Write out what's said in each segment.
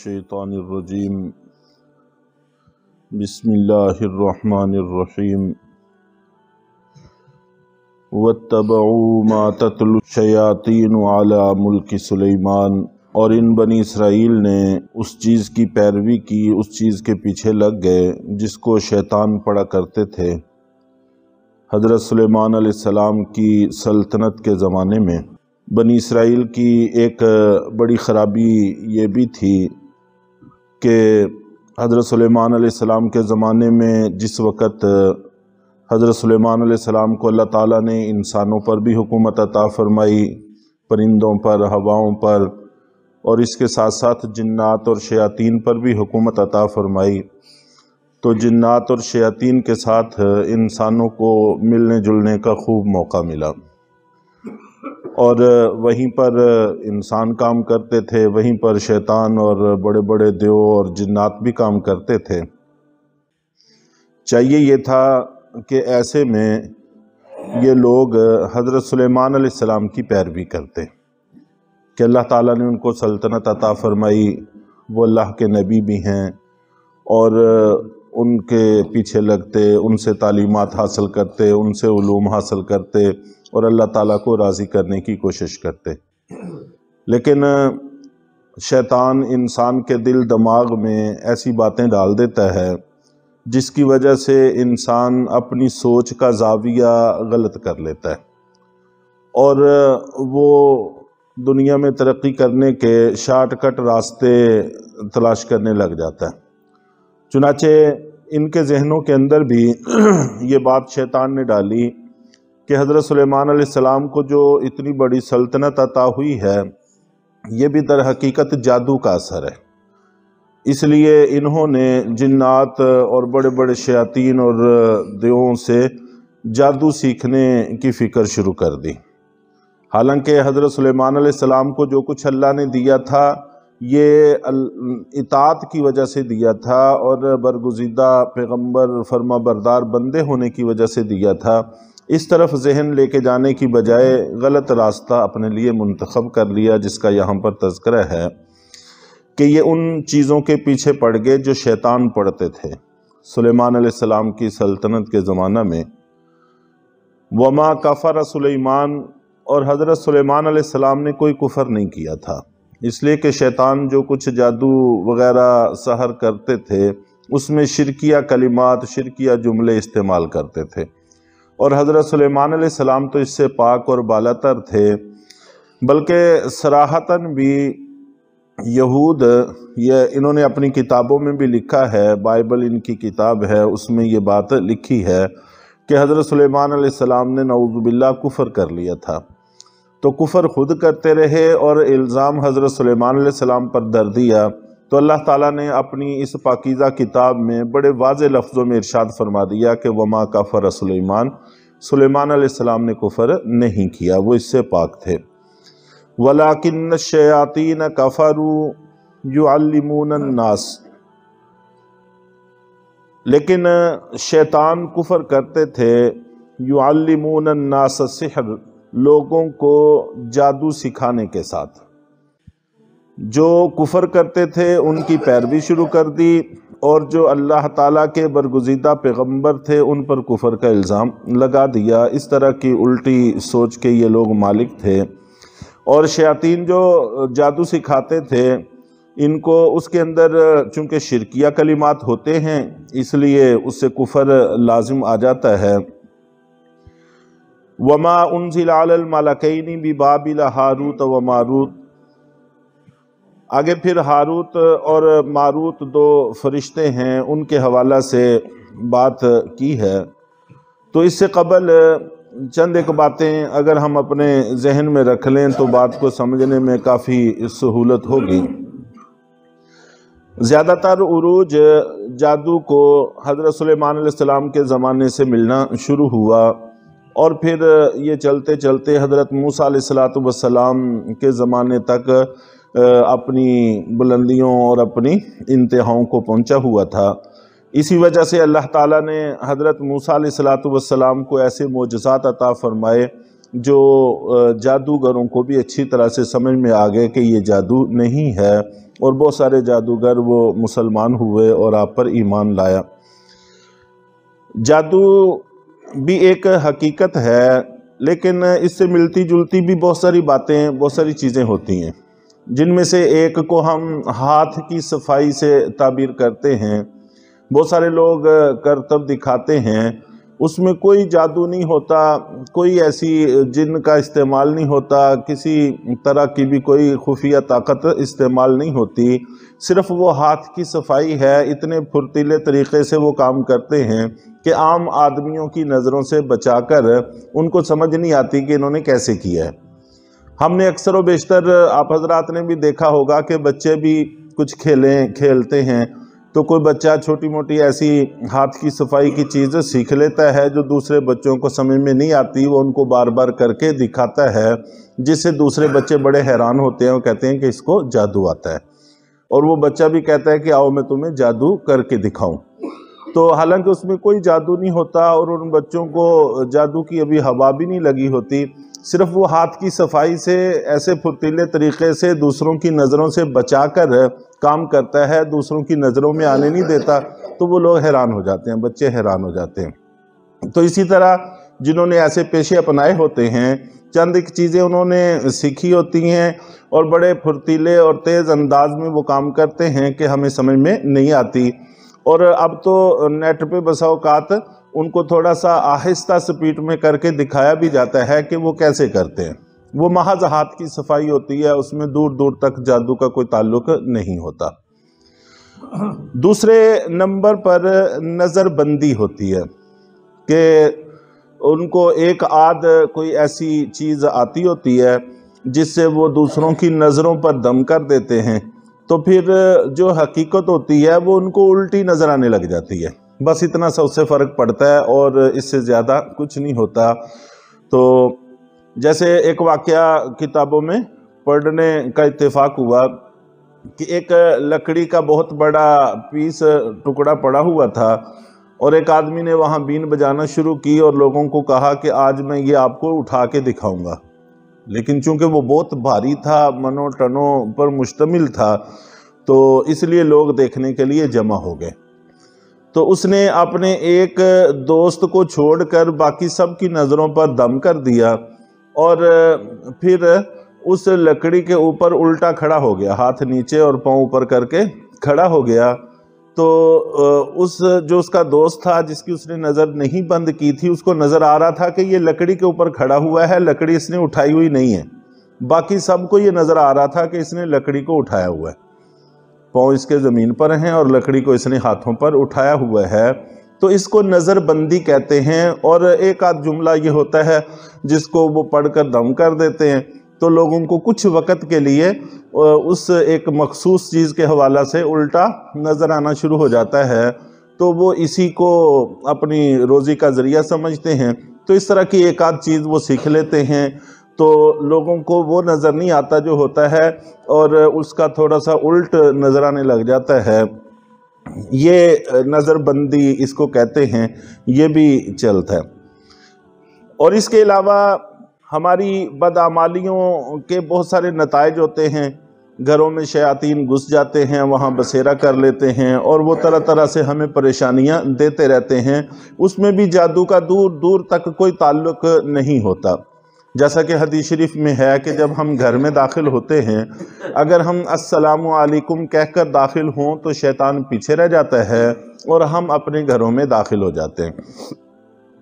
الشیطان الرجیم بسم اللہ الرحمن الرحیم واتبعوا ما تتلو الشیاطین علی ملک سلیمان، اور ان بنی اسرائیل نے اس چیز کی پیروی کی، اس چیز کے پیچھے لگ گئے جس کو شیطان پڑھا کرتے تھے حضرت سلیمان علیہ السلام کی سلطنت کے زمانے میں۔ بنی اسرائیل کی ایک بڑی خرابی یہ بھی تھی کہ حضرت سلیمان علیہ السلام کے زمانے میں جس وقت حضرت سلیمان علیہ السلام کو اللہ تعالیٰ نے انسانوں پر بھی حکومت عطا فرمائی، پرندوں پر، ہواؤں پر، اور اس کے ساتھ ساتھ جنات اور شیاطین پر بھی حکومت عطا فرمائی، تو جنات اور شیاطین کے ساتھ انسانوں کو ملنے جلنے کا خوب موقع ملا، اور وہیں پر انسان کام کرتے تھے، وہیں پر شیطان اور بڑے بڑے دیو اور جنات بھی کام کرتے تھے۔ چاہیے یہ تھا کہ ایسے میں یہ لوگ حضرت سلیمان علیہ السلام کی پیروی کرتے کہ اللہ تعالیٰ نے ان کو سلطنت عطا فرمائی، وہ اللہ کے نبی بھی ہیں، اور ان کے پیچھے لگتے، ان سے تعلیمات حاصل کرتے، ان سے علوم حاصل کرتے، اور اللہ تعالیٰ کو راضی کرنے کی کوشش کرتے۔ لیکن شیطان انسان کے دل دماغ میں ایسی باتیں ڈال دیتا ہے جس کی وجہ سے انسان اپنی سوچ کا زاویہ غلط کر لیتا ہے، اور وہ دنیا میں ترقی کرنے کے شارٹ کٹ راستے تلاش کرنے لگ جاتا ہے۔ چنانچہ ان کے ذہنوں کے اندر بھی یہ بات شیطان نے ڈالی کہ حضرت سلیمان علیہ السلام کو جو اتنی بڑی سلطنت عطا ہوئی ہے یہ بھی در حقیقت جادو کا اثر ہے، اس لیے انہوں نے جنات اور بڑے بڑے شیاطین اور دیووں سے جادو سیکھنے کی فکر شروع کر دی۔ حالانکہ حضرت سلیمان علیہ السلام کو جو کچھ اللہ نے دیا تھا یہ اطاعت کی وجہ سے دیا تھا، اور برگزیدہ پیغمبر فرما بردار بندے ہونے کی وجہ سے دیا تھا۔ اس طرف ذہن لے کے جانے کی بجائے غلط راستہ اپنے لیے منتخب کر لیا، جس کا یہاں پر تذکرہ ہے کہ یہ ان چیزوں کے پیچھے پڑ گئے جو شیطان پڑھتے تھے سلیمان علیہ السلام کی سلطنت کے زمانہ میں۔ وما کفر سلیمان، اور حضرت سلیمان علیہ السلام نے کوئی کفر نہیں کیا تھا، اس لیے کہ شیطان جو کچھ جادو وغیرہ سحر کرتے تھے اس میں شرکیہ کلمات، شرکیہ جملے استعمال کرتے تھے، اور حضرت سلیمان علیہ السلام تو اس سے پاک اور بالاتر تھے، بلکہ صراحتاً بھی یہود، یہ انہوں نے اپنی کتابوں میں بھی لکھا ہے، بائبل ان کی کتاب ہے، اس میں یہ بات لکھی ہے کہ حضرت سلیمان علیہ السلام نے نعوذ باللہ کفر کر لیا تھا، تو کفر خود کرتے رہے اور الزام حضرت سلیمان علیہ السلام پر در دیا، تو اللہ تعالیٰ نے اپنی اس پاکیزہ کتاب میں بڑے واضح لفظوں میں ارشاد فرما دیا کہ وما کفر سلیمان، سلیمان علیہ السلام نے کفر نہیں کیا، وہ اس سے پاک تھے۔ وَلَٰكِنَّ الشَّيَاطِينَ كَفَرُوا يُعَلِّمُونَ النَّاسَ، لیکن شیطان کفر کرتے تھے یعلمون الناس السحر، لوگوں کو جادو سکھانے کے ساتھ۔ جو کفر کرتے تھے ان کی پیروی شروع کر دی، اور جو اللہ تعالیٰ کے برگزیدہ پیغمبر تھے ان پر کفر کا الزام لگا دیا۔ اس طرح کی الٹی سوچ کے یہ لوگ مالک تھے، اور شیاطین جو جادو سکھاتے تھے ان کو اس کے اندر چونکہ شرکیہ کلمات ہوتے ہیں اس لیے اس سے کفر لازم آ جاتا ہے۔ وما انزل علی الملکین ببابل ہاروت و ماروت، آگے پھر ہاروت اور ماروت دو فرشتے ہیں، ان کے حوالہ سے بات کی ہے، تو اس سے قبل چند ایک باتیں اگر ہم اپنے ذہن میں رکھ لیں تو بات کو سمجھنے میں کافی سہولت ہوگی۔ زیادہ تر عروج جادو کو حضرت سلیمان علیہ السلام کے زمانے سے ملنا شروع ہوا، اور پھر یہ چلتے چلتے حضرت موسیٰ علیہ السلام کے زمانے تک اپنی بلندیوں اور اپنی انتہاؤں کو پہنچا ہوا تھا۔ اسی وجہ سے اللہ تعالیٰ نے حضرت موسیٰ علیہ السلام کو ایسے معجزات عطا فرمائے जो जादूगरों को भी अच्छी तरह से समझ में आ गए कि ये जादू नहीं है, और बहुत सारे जादूगर वो मुसलमान हुए और आप पर ईमान लाया। जादू भी एक हकीकत है, लेकिन इससे मिलती जुलती भी बहुत सारी बातें, बहुत सारी चीज़ें होती हैं, जिनमें से एक को हम हाथ की सफाई से ताबीर करते हैं। बहुत सारे लोग करतब दिखाते हैं, उसमें कोई जादू नहीं होता, कोई ऐसी जिन का इस्तेमाल नहीं होता, किसी तरह की भी कोई खुफिया ताकत इस्तेमाल नहीं होती, सिर्फ वो हाथ की सफाई है। इतने फुर्तीले तरीक़े से वो काम करते हैं कि आम आदमियों की नज़रों से बचाकर उनको समझ नहीं आती कि इन्होंने कैसे किया है। हमने अक्सर व बेशतर, आप हजरात ने भी देखा होगा कि बच्चे भी कुछ खेलते हैं, तो कोई बच्चा छोटी मोटी ऐसी हाथ की सफाई की चीज़ सीख लेता है जो दूसरे बच्चों को समझ में नहीं आती, वो उनको बार बार करके दिखाता है, जिससे दूसरे बच्चे बड़े हैरान होते हैं। वो कहते हैं कि इसको जादू आता है, और वो बच्चा भी कहता है कि आओ मैं तुम्हें जादू करके दिखाऊं। तो हालांकि उसमें कोई जादू नहीं होता, और उन बच्चों को जादू की अभी हवा भी नहीं लगी होती। सिर्फ वो हाथ की सफाई से ऐसे फुर्तीले तरीक़े से दूसरों की नज़रों से बचाकर काम करता है, दूसरों की नज़रों में आने नहीं देता, तो वो लोग हैरान हो जाते हैं, बच्चे हैरान हो जाते हैं। तो इसी तरह जिन्होंने ऐसे पेशे अपनाए होते हैं, चंद एक चीज़ें उन्होंने सीखी होती हैं, और बड़े फुर्तीले और तेज़ अंदाज में वो काम करते हैं कि हमें समझ में नहीं आती। और अब तो नेट पे बसा औकात उनको थोड़ा सा आहिस्ता स्पीड में करके दिखाया भी जाता है कि वो कैसे करते हैं। वो महज हाथ की सफाई होती है, उसमें दूर दूर तक जादू का कोई ताल्लुक नहीं होता। दूसरे नंबर पर नज़रबंदी होती है कि उनको एक आध कोई ऐसी चीज़ आती होती है जिससे वो दूसरों की नज़रों पर दम कर देते हैं, तो फिर जो हकीकत होती है वो उनको उल्टी नज़र आने लग जाती है। बस इतना सा उससे फ़र्क पड़ता है, और इससे ज़्यादा कुछ नहीं होता। तो जैसे एक वाक़या किताबों में पढ़ने का इत्तेफाक हुआ कि एक लकड़ी का बहुत बड़ा पीस टुकड़ा पड़ा हुआ था, और एक आदमी ने वहाँ बीन बजाना शुरू की और लोगों को कहा कि आज मैं ये आपको उठा के दिखाऊंगा। लेकिन चूंकि वो बहुत भारी था, मनों टनों पर मुश्तमिल था, तो इसलिए लोग देखने के लिए जमा हो गए। तो उसने अपने एक दोस्त को छोड़कर बाकी सब की नज़रों पर दम कर दिया, और फिर उस लकड़ी के ऊपर उल्टा खड़ा हो गया, हाथ नीचे और पाँव ऊपर करके खड़ा हो गया। तो उस जो उसका दोस्त था जिसकी उसने नज़र नहीं बंद की थी, उसको नज़र आ रहा था कि ये लकड़ी के ऊपर खड़ा हुआ है, लकड़ी इसने उठाई हुई नहीं है। बाकी सबको ये नज़र आ रहा था कि इसने लकड़ी को उठाया हुआ है, पाँव इसके ज़मीन पर हैं और लकड़ी को इसने हाथों पर उठाया हुआ है। तो इसको नज़रबंदी कहते हैं। और एक आध जुमला ये होता है जिसको वो पढ़कर दम कर देते हैं, तो लोगों को कुछ वक़्त के लिए उस एक मखसूस चीज़ के हवाला से उल्टा नज़र आना शुरू हो जाता है, तो वो इसी को अपनी रोज़ी का ज़रिया समझते हैं। तो इस तरह की एक आध चीज़ वो सीख लेते हैं, तो लोगों को वो नज़र नहीं आता जो होता है, और उसका थोड़ा सा उल्ट नज़र आने लग जाता है। ये नज़रबंदी इसको कहते हैं, ये भी चलता है। और इसके अलावा हमारी बदआमालियों के बहुत सारे नताइज होते हैं। घरों में शयातीन घुस जाते हैं, वहाँ बसेरा कर लेते हैं, और वो तरह तरह से हमें परेशानियाँ देते रहते हैं। उसमें भी जादू का दूर दूर तक कोई ताल्लुक़ नहीं होता। जैसा कि हदीस शरीफ में है कि जब हम घर में दाखिल होते हैं, अगर हम अस्सलामु अलैकुम कहकर दाखिल हों तो शैतान पीछे रह जाता है और हम अपने घरों में दाखिल हो जाते हैं।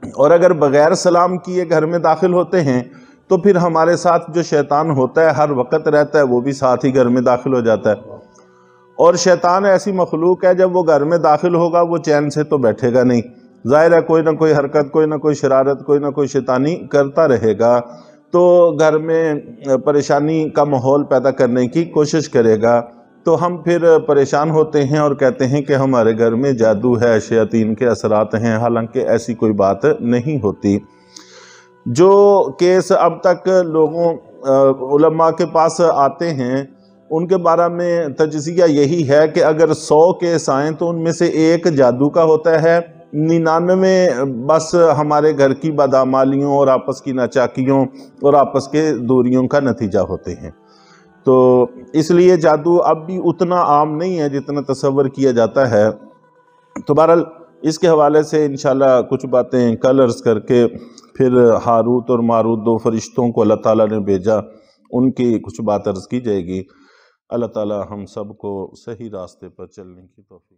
और अगर बग़ैर सलाम किए घर में दाखिल होते हैं तो फिर हमारे साथ जो शैतान होता है हर वक्त रहता है, वो भी साथ ही घर में दाखिल हो जाता है। और शैतान ऐसी मखलूक है, जब वो घर में दाखिल होगा वो चैन से तो बैठेगा नहीं, ज़ाहिर है कोई ना कोई हरकत, कोई ना कोई शरारत, कोई ना कोई शैतानी करता रहेगा, तो घर में परेशानी का माहौल पैदा करने की कोशिश करेगा। तो हम फिर परेशान होते हैं और कहते हैं कि हमारे घर में जादू है, शयातीन के असरात हैं, हालांकि ऐसी कोई बात नहीं होती। जो केस अब तक लोगों उलमा के पास आते हैं उनके बारे में तजज़िया यही है कि अगर 100 केस आएँ तो उनमें से एक जादू का होता है 99 بس ہمارے گھر کی بدعمالیوں اور آپس کی ناچاکیوں اور آپس کے دوریوں کا نتیجہ ہوتے ہیں۔ تو اس لیے جادو اب بھی اتنا عام نہیں ہے جتنا تصور کیا جاتا ہے۔ تو بہرحال اس کے حوالے سے انشاءاللہ کچھ باتیں کل عرض کر کے پھر ہاروت اور ماروت 2 فرشتوں کو اللہ تعالیٰ نے بھیجا، ان کی کچھ بات عرض کی جائے گی۔ اللہ تعالیٰ ہم سب کو صحیح راستے پر چلنے کی توفیق۔